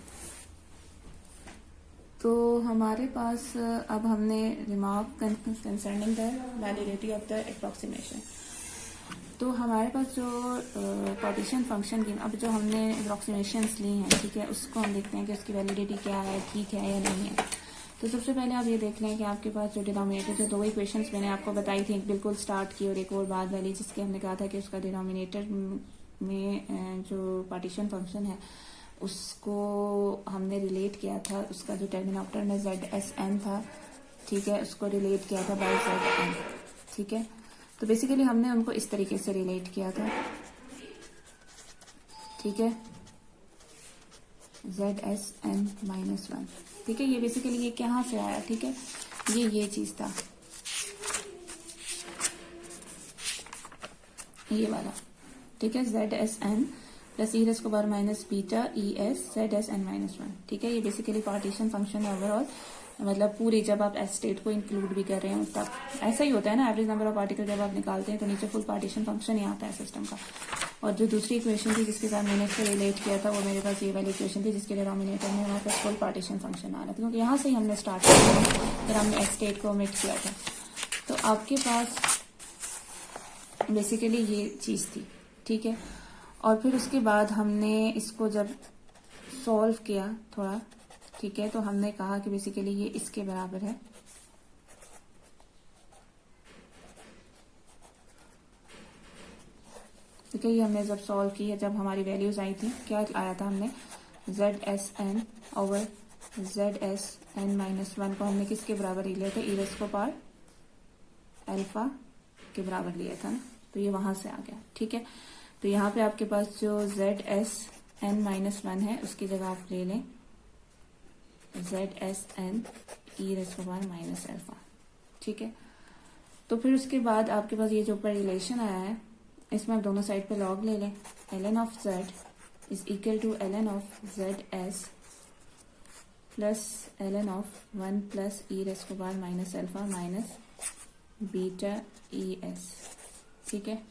Speaker 1: तो हमारे पास अब हमने remark concerning the validity of the approximation. तो हमारे पास जो पार्टीशन फंक्शन की अब जो हमने अप्रॉक्सीमेशंस ली हैं, ठीक है, उसको हम देखते हैं कि उसकी वैलिडिटी क्या है, ठीक है या नहीं है। तो सबसे पहले आप ये देख लें कि आपके पास जो डिनोमिनेटर जो दो इक्वेशंस मैंने आपको बताई थी, एक बिल्कुल स्टार्ट की और एक और बाद वाली, जिसके हमने कहा था कि उसका डिनोमिनेटर में जो पार्टीशन फंक्शन है उसको हमने रिलेट किया था, उसका जो टर्मिनोमिनेटर में ZSN था, ठीक है, उसको रिलेट किया था बाय ZN, ठीक है। तो बेसिकली हमने उनको इस तरीके से रिलेट किया था, ठीक है, ZSN -1, ठीक है। ये बेसिकली ये कहाँ से आया, ठीक है, ये चीज था, ये वाला, ठीक है, ZSN plus e raise to power minus beta ES ZSN -1, ठीक है। ये बेसिकली पार्टीशन फंक्शन है ओवरऑल, मतलब पूरी जब आप एस स्टेट को इंक्लूड भी कर रहे हो तब ऐसा ही होता है ना, एवरेज नंबर ऑफ पार्टिकल जब आप निकालते हैं तो नीचे फुल पार्टीशन फंक्शन ही आता है सिस्टम का। और जो दूसरी इक्वेशन थी जिसके साथ मैंने इसको रिलेट किया था वो मेरे पास ये वाली इक्वेशन थी जिसके डिनोमिनेटर में हमारे पास फुल पार्टीशन फंक्शन आ रहा था, क्योंकि यहाँ से ही हमने स्टार्ट किया फिर हमने एस स्टेट को ओमिट किया था। तो आपके पास बेसिकली ये चीज थी, ठीक है। और फिर उसके बाद हमने इसको जब सॉल्व किया थोड़ा, ठीक है, तो हमने कहा कि बेसिकली ये इसके बराबर है, ठीक है। ये हमने जब सॉल्व की है, जब हमारी वैल्यूज आई थी, क्या आया था, हमने ZSN ओवर ZSN -1 को हमने किसके बराबर लिया था, e raise to power alpha के बराबर लिया था ना, तो ये वहां से आ गया, ठीक है। तो यहाँ पे आपके पास जो ZSN -1 है उसकी जगह आप ले लें ZSN e raise to power minus alpha, ठीक है। तो फिर उसके बाद आपके पास ये जो ऊपर रिलेशन आया है इसमें आप दोनों साइड पे लॉग ले लें, ln of z is equal to ln of ZS plus ln of 1 plus e raise to power minus alpha minus beta ES, ठीक है।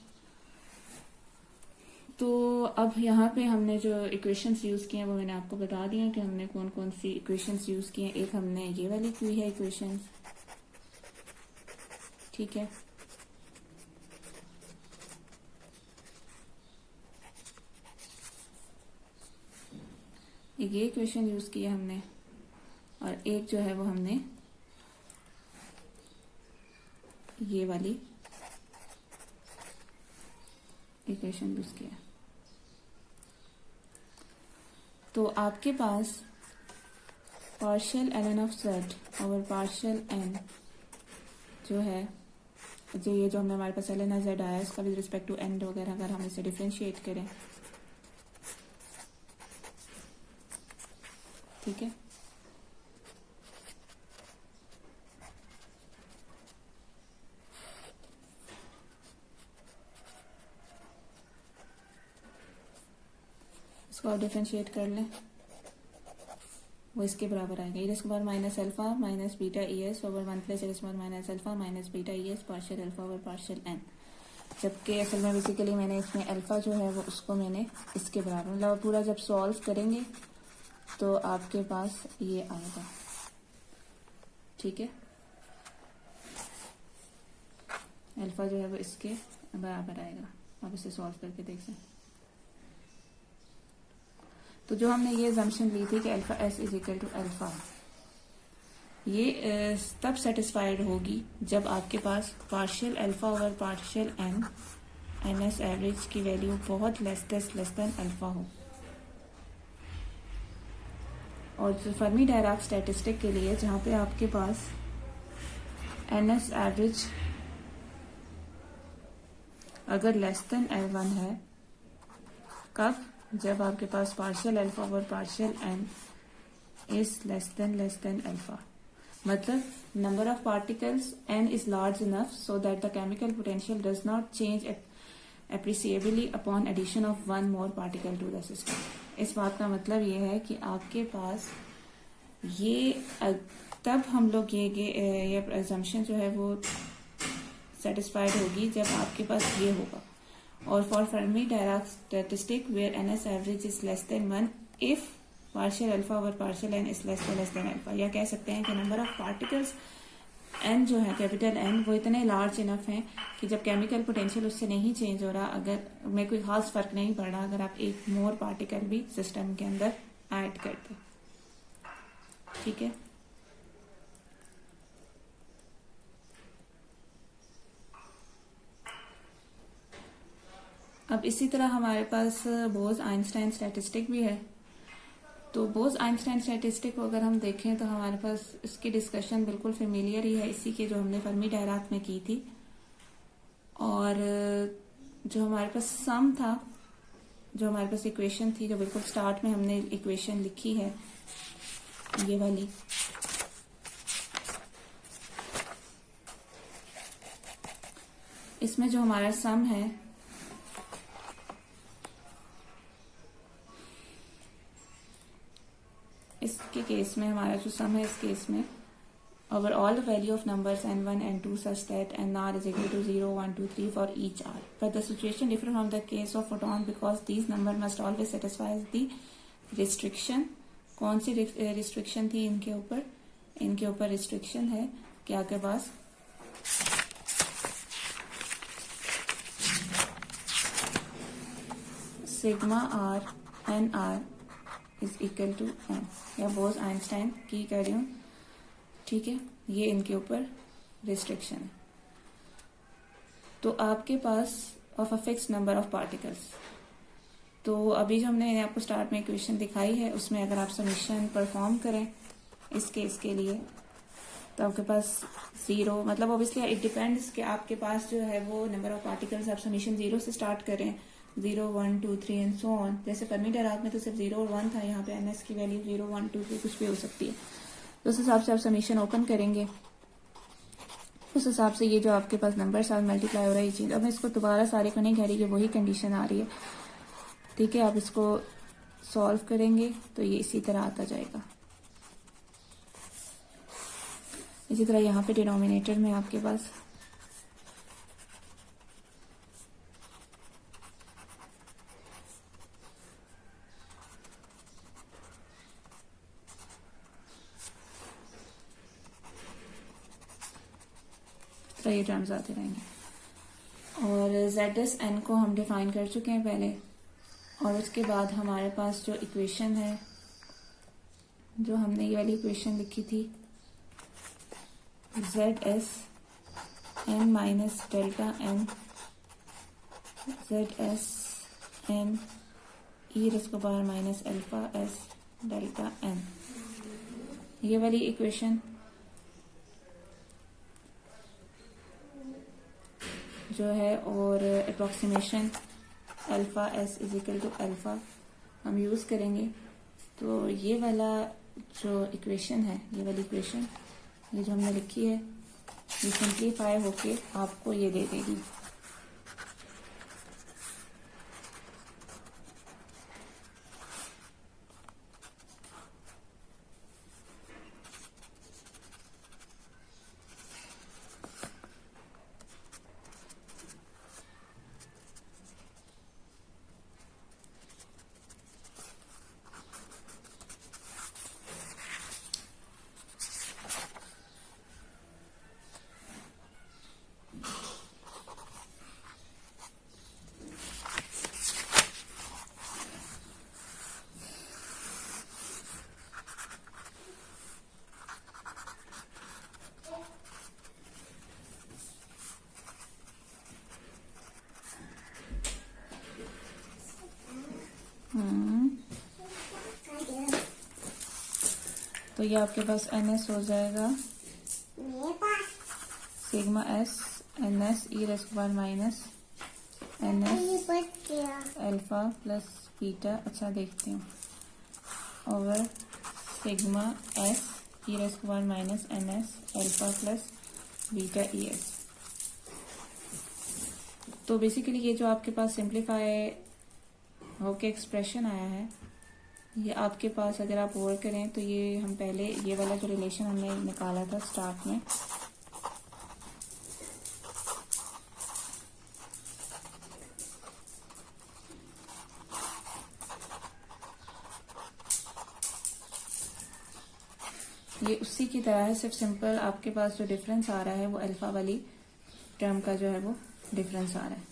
Speaker 1: तो अब यहाँ पे हमने जो इक्वेशंस यूज किए हैं वो मैंने आपको बता दिया कि हमने कौन कौन सी इक्वेशंस यूज की हैं। एक हमने ये वाली की है इक्वेशंस, ठीक है, एक ये इक्वेशन यूज किया हमने, और एक जो है वो हमने ये वाली इक्वेशन यूज किया। तो आपके पास पार्शियल ln ऑफ z और पार्शियल n जो है, जो ये जो हमने हमारे पास ln ऑफ z आया इसका विद रिस्पेक्ट टू n वगैरह अगर हम इसे डिफरेंशिएट करें, ठीक है, इसको आप डिफरेंशिएट कर लें, वो इसके बराबर आएगा, e raise to power minus alpha minus beta ES over 1 plus e raise to power minus alpha minus beta ES partial alpha over partial n। जबकि असल में बेसिकली मैंने इसमें अल्फा जो है वो उसको मैंने इसके बराबर, मतलब पूरा जब सॉल्व करेंगे तो आपके पास ये आएगा, ठीक है, अल्फा जो है वो इसके बराबर आएगा। आप इसे सॉल्व करके देख सकते। तो जो हमने ये assumption ली थी कि alpha S is equal to alpha, ये तब सेटिस्फाइड होगी जब आपके पास partial alpha over partial n NS average की वैल्यू बहुत लेस देन अल्फा हो। और जो फर्मी डायराक स्टैटिस्टिक के लिए जहां पे आपके पास NS एवरेज अगर लेस देन L1 है, कब, जब आपके पास partial alpha over partial n is less than alpha, मतलब number of particles n is large enough so that the chemical potential does not change appreciably upon addition of one more particle to the system। इस बात का मतलब ये है कि आपके पास ये तब हम लोग ये assumption जो है वो सेटिस्फाइड होगी जब आपके पास ये होगा। और for फर्मी-Dirac statistic where NS average is less than 1 if partial alpha over partial n is less than alpha, या कह सकते हैं कि नंबर ऑफ पार्टिकल्स n जो है कैपिटल N वो इतने लार्ज इनफ हैं कि जब केमिकल पोटेंशियल उससे नहीं चेंज हो रहा, अगर में कोई खास फर्क नहीं पड़ रहा अगर आप एक मोर पार्टिकल भी सिस्टम के अंदर ऐड कर दो। ठीक है, अब इसी तरह हमारे पास बोस-आइंस्टाइन स्टैटिस्टिक भी है। तो बोस-आइंस्टाइन स्टैटिस्टिक को अगर हम देखें तो हमारे पास इसकी डिस्कशन बिल्कुल फेमिलियर ही है, इसी के जो हमने फर्मी-डायराक में की थी। और जो हमारे पास सम था, जो हमारे पास इक्वेशन थी, जो बिल्कुल स्टार्ट में हमने इक्वेशन लिखी है ये वाली, इसमें जो हमारा सम है इसके केस में हमारा जो सम है इस केस में over all the value of numbers n1 n2 such that nr is equal to 0 1 2 3 for each r, but the situation different from the case of photon because these number must always satisfy the restriction। कौन सी रिस्ट्रिक्शन थी इनके ऊपर? इनके ऊपर रिस्ट्रिक्शन है कि आपके पास sigma R N are is equal to N, या बोस-आइंस्टाइन की कह रही हूँ। ठीक है, ये इनके ऊपर रिस्ट्रिक्शन है। तो आपके पास of a fixed number of particles, तो अभी जो हमने आपको स्टार्ट में इक्वेशन दिखाई है उसमें अगर आप समीशन परफॉर्म करें इस केस के लिए तो आपके पास 0, मतलब ऑब्वियसली इट डिपेंड्स कि आपके पास जो है वो नंबर ऑफ पार्टिकल्स, आप समीशन 0 से स्टार्ट करें, 0 1 2 3 एंड सो ऑन। जैसे फर्मी-डायराक में तो सिर्फ 0 और 1 था, यहाँ पे NS की वैल्यू 0 1 2 3 कुछ भी हो सकती है। तो उस हिसाब से आप समीशन ओपन करेंगे, उस हिसाब से ये जो आपके पास नंबर साथ मल्टीप्लाई हो रहा है ये चीज। अब मैं इसको दोबारा सारे को नहीं कह रही कि वही कंडीशन आ रही है। ठीक है, आप इसको सॉल्व करेंगे तो ये इसी तरह आता जाएगा। इसी तरह यहाँ पे डिनोमिनेटर में आपके पास तो ये टर्म्स आते रहेंगे। और ZSN को हम डिफाइन कर चुके हैं पहले, और उसके बाद हमारे पास जो इक्वेशन है, जो हमने ये वाली इक्वेशन लिखी थी, ZSN minus delta N ZSN e raise to power minus alpha S delta N, ये वाली इक्वेशन जो है, और approximation alpha S is equal to alpha हम यूज करेंगे। तो ये वाला जो इक्वेशन है, ये वाली इक्वेशन, ये जो हमने लिखी है, ये सिंप्लीफाई होके आपको ये दे देगी। तो ये आपके पास NS हो जाएगा sigma S NS e raise to power minus NS alpha plus beta, अच्छा देखती हूँ, over sigma S e raise to power minus NS alpha plus beta ES। तो बेसिकली ये जो आपके पास सिंप्लीफाई होके एक्सप्रेशन आया है, ये आपके पास अगर आप और करें तो ये हम पहले ये वाला जो रिलेशन हमने निकाला था स्टार्ट में, ये उसी की तरह है, सिर्फ सिंपल आपके पास जो डिफरेंस आ रहा है वो अल्फा वाली टर्म का जो है वो डिफरेंस आ रहा है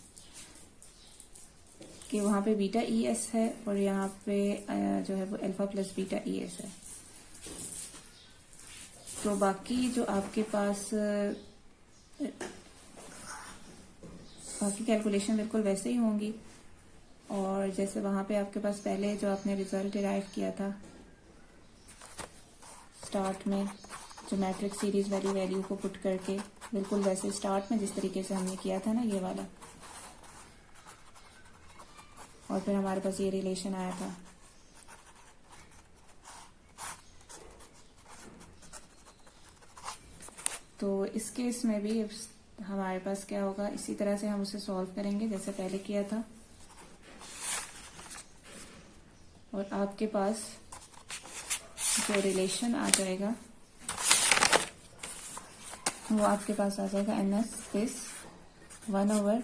Speaker 1: कि वहां पे बीटा ई एस है और यहाँ पे जो है वो alpha plus beta E S है। तो बाकी जो आपके पास बाकी कैलकुलेशन बिल्कुल वैसे ही होंगी, और जैसे वहां पे आपके पास पहले जो आपने रिजल्ट डिराइव किया था स्टार्ट में, जो मैट्रिक्स सीरीज वाली वैल्यू को पुट करके, बिल्कुल वैसे स्टार्ट में जिस तरीके से हमने किया था ना ये वाला, और फिर हमारे पास ये रिलेशन आया था। तो इस केस में भी हमारे पास क्या होगा, इसी तरह से हम उसे सॉल्व करेंगे जैसे पहले किया था, और आपके पास जो रिलेशन आ जाएगा वो आपके पास आ जाएगा n s this 1/e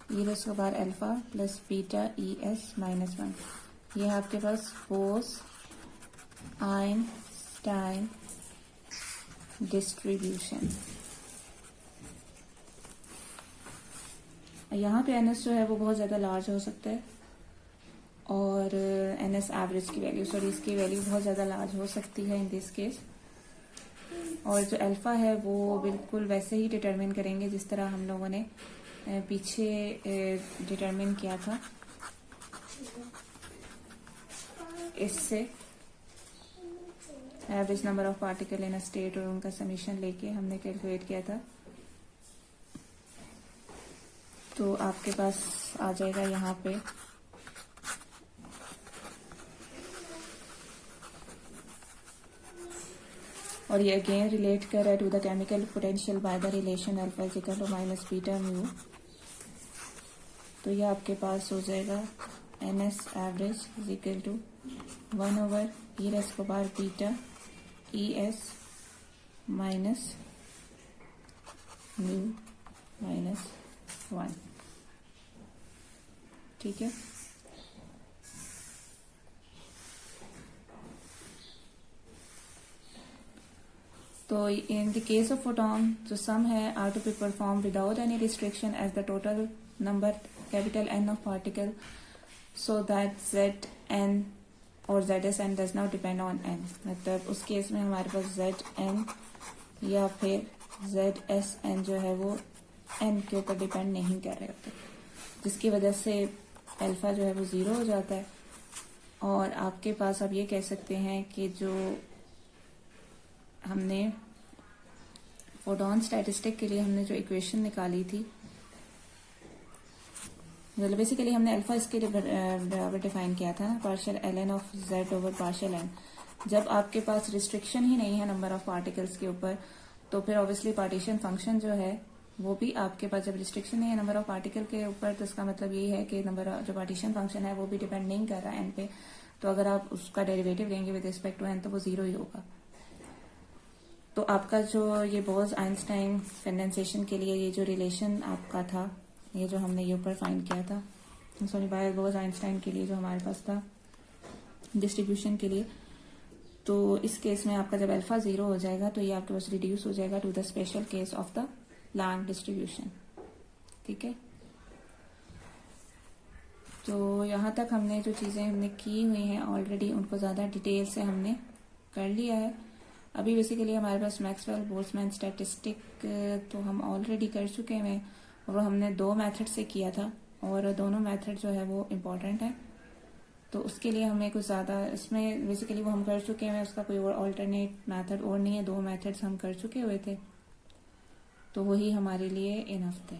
Speaker 1: to the power alpha plus beta E s minus 1। ये है आपके पास बोस आइंस्टाइन डिस्ट्रीब्यूशन। यहाँ पे एन एस जो है वो बहुत ज्यादा लार्ज हो सकता है, और एन एस एवरेज की वैल्यू, सॉरी इसकी वैल्यू बहुत ज्यादा लार्ज हो सकती है इन दिस केस। और जो अल्फा है वो बिल्कुल वैसे ही डिटरमिन करेंगे जिस तरह हम लोगों ने पीछे डिटरमिन किया था, इससे average number of particle in a state और उनका समीशन लेके हमने कैलकुलेट किया था। तो आपके पास आ जाएगा यहाँ पे और ये अगेन रिलेट कर रहा है to the chemical potential by the relation alpha is equal to minus beta mu. तो ये आपके पास हो जाएगा n S average is equal to 1/e to the power beta E s minus mu minus 1। ठीक है, तो in the case of photon जो सम है are to be perform without any restriction as the total number capital n of particle so that Z N और Z S n does not depend on n. मतलब उस केस में हमारे पास जेड एन या फिर जेड एस एन जो है वो एन के ऊपर डिपेंड नहीं कर रहे होते, जिसकी वजह से अल्फा जो है वो 0 हो जाता है। और आपके पास आप ये कह सकते हैं कि जो हमने फोटॉन स्टैटिस्टिक के लिए हमने जो इक्वेशन निकाली थी, मतलब बेसिकली हमने अल्फा इसके लिए बराबर डिफाइन किया था ना, partial L N of Z over partial n. जब आपके पास रिस्ट्रिक्शन ही नहीं है नंबर ऑफ पार्टिकल्स के ऊपर, तो फिर ऑब्वियसली पार्टीशन फंक्शन जो है वो भी आपके पास, जब रिस्ट्रिक्शन नहीं है नंबर ऑफ पार्टिकल के ऊपर, तो इसका मतलब यही है कि नंबर जो पार्टीशन फंक्शन है वो भी डिपेंड नहीं कर रहा है एन पे। तो अगर आप उसका डेरिवेटिव लेंगे विद रिस्पेक्ट टू एन तो वो 0 ही होगा। तो आपका जो ये बोस आइंस्टाइन कंडेंसेशन के लिए ये जो रिलेशन आपका था, ये जो हमने ये ऊपर फाइंड किया था, सॉरी बाय बोस आइंस्टाइन के लिए जो हमारे पास था डिस्ट्रीब्यूशन के लिए, तो इस केस में आपका जब अल्फा 0 हो जाएगा तो ये आपके पास रिड्यूस हो जाएगा to the special case of the Lang distribution. ठीक है, तो यहाँ तक हमने जो चीजें हमने की हुई हैं ऑलरेडी उनको ज्यादा डिटेल से हमने कर लिया है। अभी बेसिकली हमारे पास मैक्सवेल बोल्ट्जमैन स्टैटिस्टिक तो हम ऑलरेडी कर चुके हैं, और वो हमने 2 मेथड से किया था, और दोनों मेथड जो है वो इम्पोर्टेंट है। तो उसके लिए हमें कुछ ज़्यादा इसमें बेसिकली वो हम कर चुके हैं, उसका कोई और ऑल्टरनेट मेथड और नहीं है, 2 मेथड्स हम कर चुके हुए थे, तो वही हमारे लिए इनफ थे।